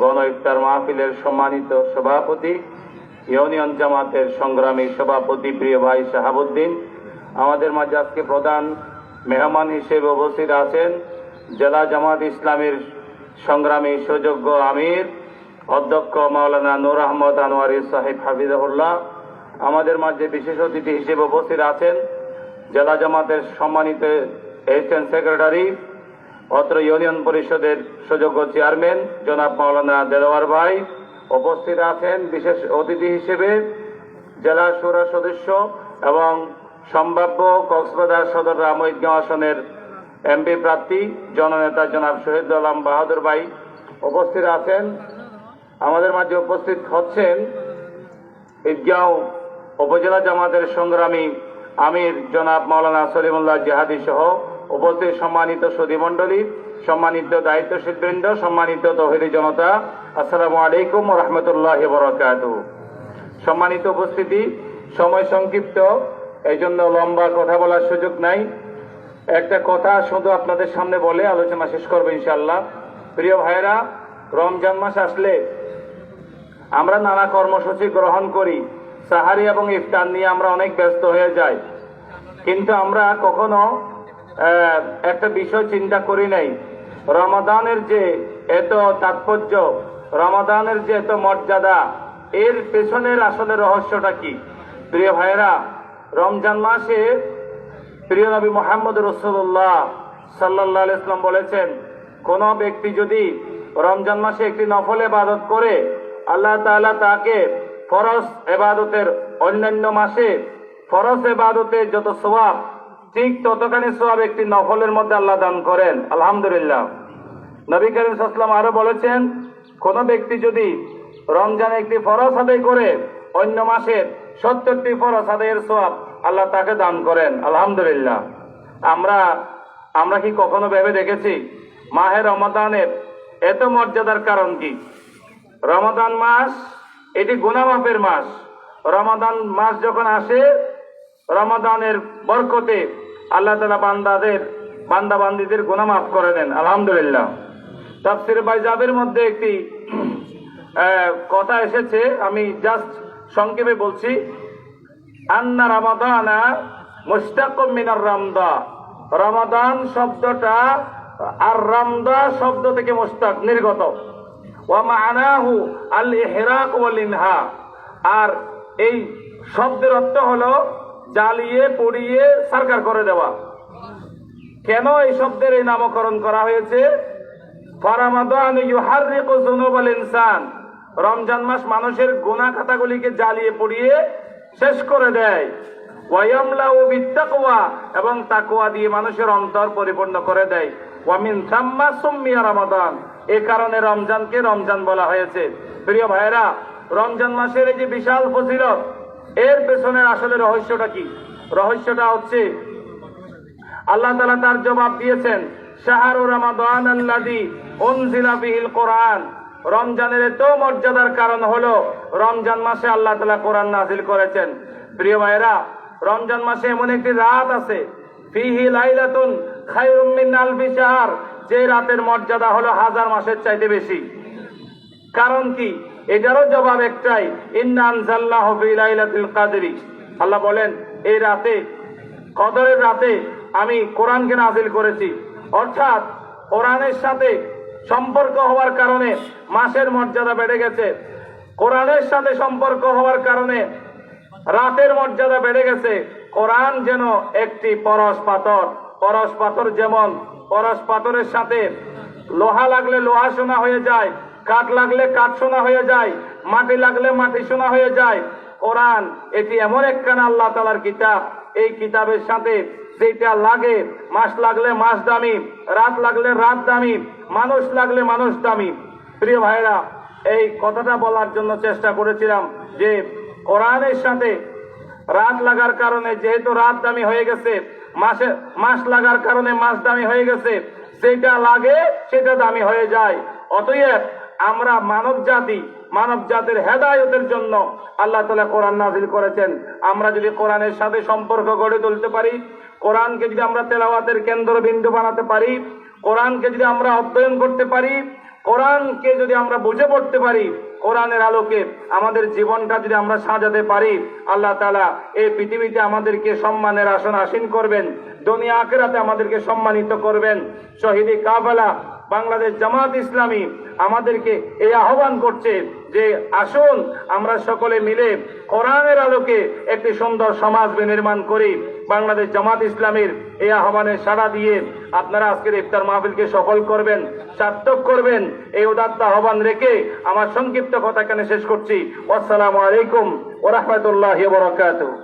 গণ ইফতার মাহফিলের সম্মানিত সভাপতি, ইউনিয়ন জামাতের সংগ্রামী সভাপতি প্রিয় ভাই শাহাবুদ্দিন, আমাদের মাঝে আজকে প্রধান মেহমান হিসেবে উপস্থিত আছেন জেলা জামাত ইসলামের সংগ্রামী সুযোগ্য আমির অধ্যক্ষ মাওলানা নূর আহমদ আনোয়ারি সাহেব হাফিজাহুল্লাহ। আমাদের মাঝে বিশেষ অতিথি হিসেবে উপস্থিত আছেন জেলা জামাতের সম্মানিত এসিস্ট্যান্ট সেক্রেটারি, অত্র ইউনিয়ন পরিষদের সুযোগ্য চেয়ারম্যান জনাব মাওলানা দেলোয়ার ভাই। উপস্থিত আছেন বিশেষ অতিথি হিসেবে জেলা শুরা সদস্য এবং সম্ভাব্য কক্সবাজার সদর রামঈদগাঁও আসনের এমপি প্রার্থী জননেতা জনাব শহীদুল আলম বাহাদুর ভাই উপস্থিত আছেন। আমাদের মাঝে উপস্থিত হচ্ছেন ঈদগাঁও উপজেলা জামাতের সংগ্রামী আমির জনাব মাওলানা সলিমুল্লাহ জিহাদি সহ উপস্থিত সম্মানিত সুধীমণ্ডলী, সম্মানিত দায়িত্বশীল বৃন্দ, সম্মানিত তৌহিদি জনতা, আসসালামু আলাইকুম ওয়া রাহমাতুল্লাহি ওয়া বারাকাতুহু। সম্মানিত উপস্থিতি, সময় সংক্ষিপ্ত, এই জন্য লম্বা কথা বলার সুযোগ নাই। একটা কথা শুধু আপনাদের সামনে বলে আলোচনা শেষ করবো ইনশাআল্লাহ। প্রিয় ভাইরা, রমজান মাস আসলে আমরা নানা কর্মসূচি গ্রহণ করি, সাহারি এবং ইফতার নিয়ে আমরা অনেক ব্যস্ত হয়ে যাই, কিন্তু আমরা কখনো একটা বিষয় চিন্তা করি নাই, রমাদানের যে এত তাৎপর্য, রমাদানের যে এত মর্যাদা, এর পেছনের আসলে রহস্যটা কি। প্রিয় ভাইরা, রমজান মাসে প্রিয় নবী মুহাম্মদ রাসূলুল্লাহ সাল্লাল্লাহু আলাইহি ওয়াসাল্লাম বলেছেন, কোন ব্যক্তি যদি রমজান মাসে একটি নফল ইবাদত করে আল্লাহ তাআলা তাকে ফরজ ইবাদতের অন্যান্য মাসে ফরজ ইবাদতের যত সওয়াব ঠিক ততখানি সওয়াব একটি নফলের মধ্যে আল্লাহ দান করেন। আলহামদুলিল্লাহ। নবী করিম সাল্লাল্লাহু আলাইহি ওয়াসাল্লাম আরো বলেছেন, কোন ব্যক্তি যদি রমজানে একটি ফরজ আদায় করে অন্য মাসের 70টি ফরজ আদায়ের সওয়াব আল্লাহ তাকে দান করেন। আলহামদুলিল্লাহ। আমরা কি কখনো ভেবে দেখেছি মাহে রমাদানের এত মর্যাদার কারণ কি? রমাদান মাস এটি গুনাহ মাফের মাস। রমাদান মাস যখন আসে, রমাদানের বরকতে আল্লাহ তাআলা বান্দাবান্দীদের গুনাহ মাফ করে দেন। আলহামদুলিল্লাহ। তাফসীর বাইজাবের মধ্যে একটি কথা এসেছে, আমি জাস্ট সংক্ষেপে বলছি। আন্না রামাদানা মুশতাকুম মিনার রামদা। রমাদান শব্দটা আর রামদা শব্দ থেকে মুশতাক, নির্গত। ওয়া মা'নাহু আল ইহরাক ওয়াল ইনহা। আর এই শব্দের অর্থ হলো জ্বালিয়ে পুড়িয়ে সরকার করে দেওয়া। কেন এই শব্দের এই নামকরণ করা হয়েছে? ফারামাদান ইউহাররিকু যুনুবাল ইনসান। রমজান মাস মানুষের গুনাহ খাতাগুলিকে জ্বালিয়ে পুড়িয়ে শেষ করে দেয়। ওয়া ইয়ামলাউ বিত্তাকওয়া, এবং তাকওয়া দিয়ে মানুষের অন্তর পরিপূর্ণ করে দেয়। ওয়া মিন সাম্মা সুম্মিয়া রমাদান। এই কারণে রমজানকে রমজান বলা হয়েছে। প্রিয় ভাইরা, রমজান মাসের এই যে বিশাল ফজিলত, এর পেছনে আসলে রহস্যটা কি? রহস্যটা হচ্ছে আল্লাহ তাআলা তার জবাব দিয়েছেন, শাহরু রমাদান আল্লাযী উনজিলা বিহিল কোরআন। রমজানের এত মর্যাদার কারণ হলো রমজান মাসে আল্লাহ তাআলা কোরআন নাযিল করেছেন। প্রিয় ভাইরা, রমজান মাসে এমন একটি রাত আছে, ফিহি লাইলাতুন খায়রুম মিন আলফি শাহর, যে রাতের মর্যাদা হলো 1000 মাসের চাইতে বেশি। কারণ কি? এটারও জবাব একটাই, ইন্না আনজালনাহু ফি লাইলাতুল কদরি। আল্লাহ বলেন, এই রাতে, কদরের রাতে আমি কোরআনকে নাযিল করেছি। অর্থাৎ কোরআনের সাথে সম্পর্ক হওয়ার কারণে মাসের মর্যাদা বেড়ে গেছে। কোরআনের সাথে সম্পর্ক হওয়ার কারণে রাতের মর্যাদা বেড়ে গেছে। কোরআন যেন একটি পরশ পাথর। পরশ পাথর যেমন পরশ পাথরের সাথে লোহা লাগলে লোহা সোনা হয়ে যায়, কাঠ লাগলে কাঠ সোনা হয়ে যায়, মাটি লাগলে মাটি সোনা হয়ে যায়। কোরআন এটি এমন একখানা আল্লাহ তাআলার কিতাব, এই কিতাবের সাথে যেটা লাগে, মাস লাগলে মাস দামি, রাত লাগলে রাত দামি, মানুষ লাগলে মানুষ দামি। প্রিয় ভাইরা, এই কথাটা বলার জন্য চেষ্টা করেছিলাম যে কোরআনের সাথে রাত লাগার কারণে যেহেতু রাত দামি হয়ে গেছে, মাস লাগার কারণে মাস দামি হয়ে গেছে, যেটা লাগে সেটা দামি হয়ে যায়। অতএব আমরা মানব জাতির হেদায়েতের জন্য আল্লাহ তাআলা কোরআন নাযিল করেছেন। আমরা যদি কোরআনের সাথে সম্পর্ক গড়ে তুলতে পারি, কোরআনকে যদি আমরা তেলাওয়াতের কেন্দ্রবিন্দু বানাতে পারি, কোরআনকে যদি আমরা অধ্যয়ন করতে পারি, কোরআনকে যদি আমরা বুঝে পড়তে পারি, কোরআনের আলোকে আমাদের জীবনটা যদি আমরা সাজাতে পারি, আল্লাহ তাআলা এই পৃথিবীতে আমাদেরকে সম্মানের আসন আসীন করবেন, দুনিয়া আখিরাতে আমাদেরকে সম্মানিত করবেন। শহীদি কাফেলা বাংলাদেশ জামাত ইসলামী আমাদেরকে এই আহ্বান করছে যে আসুন আমরা সকলে মিলে কোরআনের আলোকে একটি সুন্দর সমাজ বিনির্মাণ করি। বাংলাদেশ জামাত ইসলামীর এই আহ্বানে সাড়া দিয়ে আপনারা আজকের ইফতার মাহফিলকে সফল করবেন, সার্থক করবেন, এই উদাত্ত আহ্বান রেখে আমার সংক্ষিপ্ত কথা এখানে শেষ করছি। আসসালামু আলাইকুম ওয়া রাহমাতুল্লাহি ওয়া বারাকাতুহু।